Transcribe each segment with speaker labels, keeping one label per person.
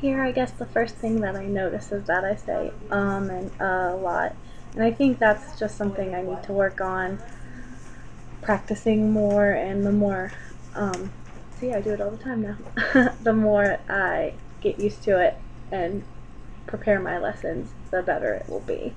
Speaker 1: Here, I guess the first thing that I notice is that I say and a lot. And I think that's just something I need to work on practicing more, and the more, see, I do it all the time now. The more I get used to it and prepare my lessons, the better it will be.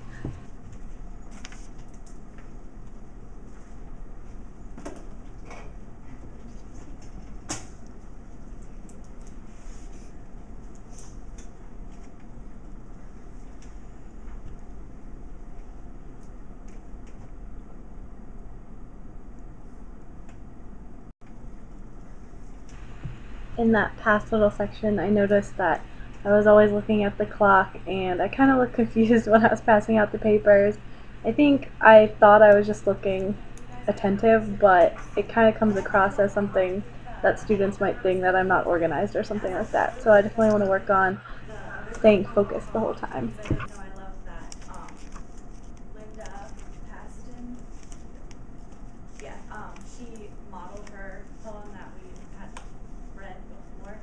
Speaker 1: In that past little section, I noticed that I was always looking at the clock, and I kind of looked confused when I was passing out the papers. I think I thought I was just looking attentive, but it kind of comes across as something that students might think that I'm not organized or something like that. So I definitely want to work on staying focused the whole time.
Speaker 2: No, I love that. Linda Paston, yeah, she modeled her poem that we had read before.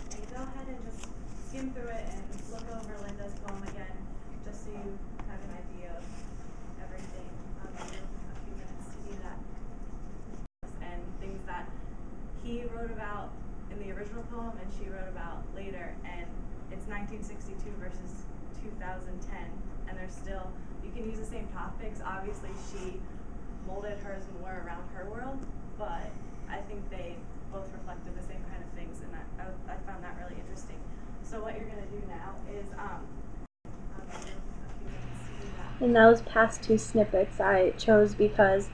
Speaker 2: And go ahead and just skim through it and look over Linda's poem again, just so you have an idea of everything. I'll give you a few minutes to do that. And things that he wrote about in the original poem and she wrote about later, and it's 1962 versus 2010, and there's still, you can use the same topics. Obviously she molded hers more around her world, but I think they both reflected the same kind of things, and I found that really interesting. So what you're going to do now is I'll give you a few minutes to do that.
Speaker 1: And those past two snippets I chose because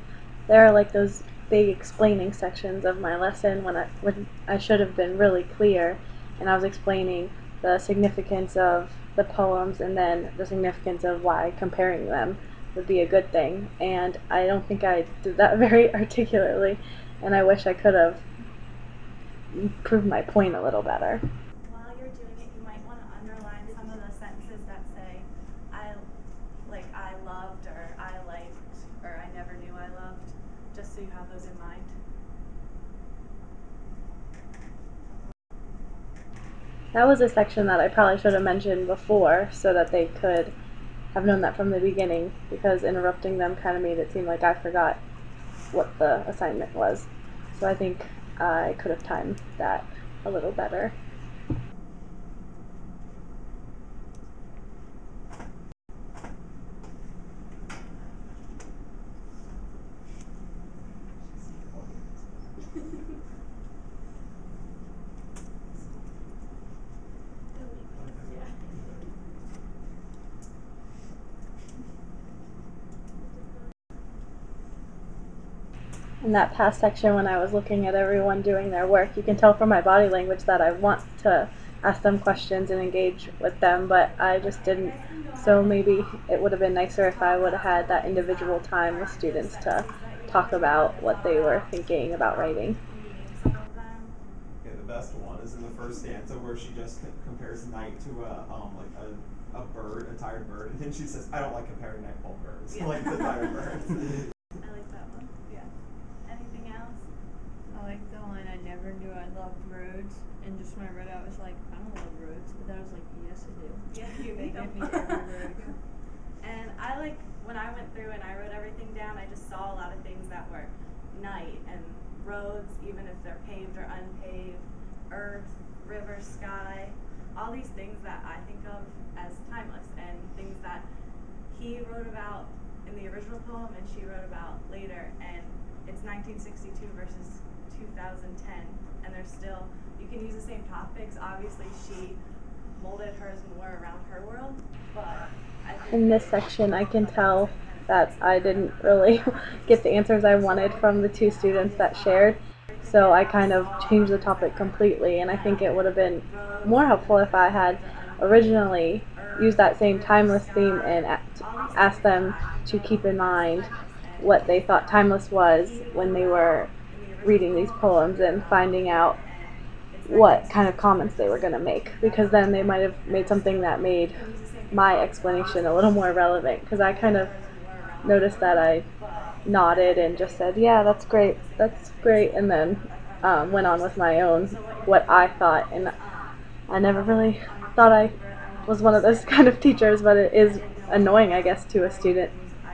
Speaker 1: there are like those big explaining sections of my lesson when I should have been really clear, and I was explaining the significance of the poems and then the significance of why comparing them would be a good thing. And I don't think I did that very articulately, and I wish I could have proved my point a little better.
Speaker 2: While you're doing it, you might want to underline some of the sentences that say I loved, or I liked, or I never knew I loved, just so you have those in mind.
Speaker 1: That was a section that I probably should have mentioned before so that they could have known that from the beginning, because interrupting them kind of made it seem like I forgot what the assignment was. So I think I could have timed that a little better. In that past section, when I was looking at everyone doing their work, you can tell from my body language that I want to ask them questions and engage with them, but I just didn't. So maybe it would have been nicer if I would have had that individual time with students to talk about what they were thinking about writing.
Speaker 3: Yeah, the best one is in the first stanza where she just compares night to a bird, a tired bird, and then she says, "I don't like comparing night-called birds,
Speaker 2: Yeah.
Speaker 3: like the tired birds."
Speaker 2: I like that one. Yeah. Anything else?
Speaker 4: I like the one I never knew I loved roads, and just when I read it, I was like, I don't love roads, but then I was like, yes, I do.
Speaker 2: Yeah, you
Speaker 4: They
Speaker 2: need them.
Speaker 4: give me every road.
Speaker 2: And I like, when I went through and I wrote everything down, I just saw a lot of things that were night, and roads, even if they're paved or unpaved, earth, river, sky, all these things that I think of as timeless, and things that he wrote about in the original poem and she wrote about later, and it's 1962 versus 2010, and there's still, you can use the same topics. Obviously she molded hers more around her world, but I think
Speaker 1: In this section, I can tell that I didn't really get the answers I wanted from the two students that shared, so I kind of changed the topic completely, and I think it would have been more helpful if I had originally used that same timeless theme and asked them to keep in mind what they thought timeless was when they were reading these poems and finding out what kind of comments they were going to make, because then they might have made something that made my explanation a little more relevant, because I kind of noticed that I nodded and just said, yeah, that's great, and then went on with my own, what I thought, and I never really thought I was one of those kind of teachers, but it is annoying, I guess, to a student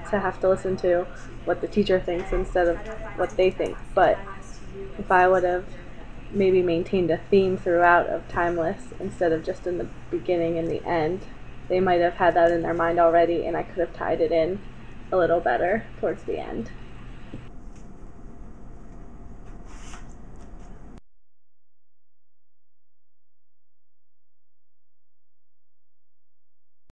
Speaker 1: to have to listen to what the teacher thinks instead of what they think. But if I would have maybe maintained a theme throughout of timeless instead of just in the beginning and the end, they might have had that in their mind already, and I could have tied it in a little better towards the end.